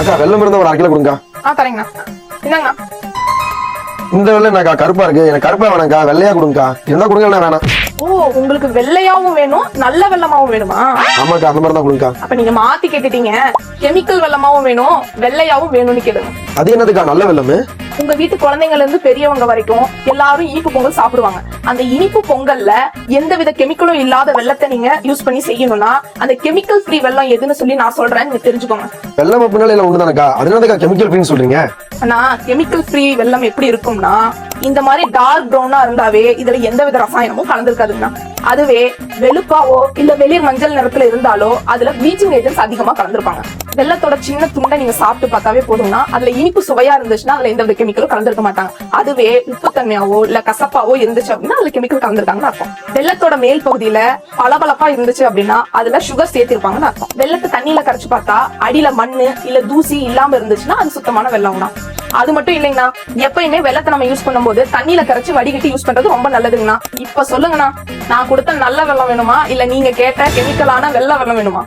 அக்கா வெள்ளம் இருந்தா ஒரு 1/2 கிலோ கொடுங்க. தரேங்கண்ணா. என்னங்கண்ணா? இந்த வெள்ளை என்னக்கா கருப்பா இருக்கு, எனக்கு கருப்பா வேணாக்கா, வெள்ளையா கொடுங்கக்கா. இருந்தா கொடுங்க, இல்ல வேணாம். ஓ, உங்களுக்கு வெள்ளையாவும் வேணும் நல்ல வெள்ளமாவும் வேணுமா? ஆமாக்கா அந்த மாதிரி தான் கொடுங்கக்கா. அப்ப நீங்க மாத்தி கேட்டுட்டீங்க. கெமிக்கல் வெள்ளமாவும் வேணும் வெள்ளையாவும் வேணும்னு கேளுங்க. அது என்னதுக்கா நல்ல வெள்ளம்? உங்க வீட்டு குழந்தைங்கள்ல இருந்து பெரியவங்க வரைக்கும் எல்லாரும் இனிப்பு பொங்கல் சாப்பிடுவாங்க. அந்த இனிப்பு பொங்கல்ல எந்தவித கெமிக்கலும் இல்லாத வெள்ளத்தை நீங்க யூஸ் பண்ணி செய்யணும்னா அந்த கெமிக்கல் ஃப்ரீ வெள்ளம் எதுன்னு சொல்லி நான் சொல்றேன், நீங்க தெரிஞ்சுக்கோங்க. வெள்ளம் அப்படின்னால எல்லாம் ஒண்ணுதானக்கா, அது என்னதுக்கா கெமிக்கல் ஃப்ரீன்னு சொல்றீங்க? ஆனா கெமிக்கல் ஃப்ரீ வெள்ளம் எப்படி இருக்கும்னா இந்த மாதிரி டார்க் ப்ரௌனா இருந்தாவே இதுல எந்தவித ரசாயனமும் கலந்துருக்காதுங்கண்ணா. அதுவே வெளுப்பாவோ இல்ல வெளிர் மஞ்சள் நிறத்துல இருந்தாலோ அதுல ப்ளீச்சிங் ஏஜென்ட்ஸ் அதிகமா கலந்துருப்பாங்க. வெள்ளத்தோட சின்ன துண்டை நீங்க சாப்பிட்டு பார்த்தாவே போதும்னா அதுல இனிப்பு சுவையா இருந்துச்சுன்னா அதுல எந்தவித கெமிக்கலும் கலந்துருக்க மாட்டாங்க. அதுவே உப்புத்தன்மையாவோ இல்ல கசப்பாவோ இருந்துச்சு அப்படின்னா அதுல கெமிக்கல் கலந்துருக்காங்கன்னு அர்த்தம். வெள்ளத்தோட மேல் பகுதியில பளபளப்பா இருந்துச்சு அப்படின்னா அதுல சுகர் சேர்த்திருப்பாங்கன்னு அர்த்தம். வெள்ளத்தை தண்ணியில கரைச்சு பார்த்தா அடியில மண்ணு இல்ல தூசி இல்லாம இருந்துச்சுன்னா அது சுத்தமான வெள்ளம் தான். அது மட்டும் இல்லைங்கண்ணா, எப்பயுமே வெள்ளத்தை நம்ம யூஸ் பண்ணும்போது தண்ணியில கரைச்சு வடிகட்டி யூஸ் பண்றது ரொம்ப நல்லதுங்கண்ணா. இப்ப சொல்லுங்கண்ணா, நான் கொடுத்த நல்ல வெள்ளம் வேணுமா இல்ல நீங்க கேட்ட கெமிக்கலான வெள்ளை வெள்ளம் வேணுமா?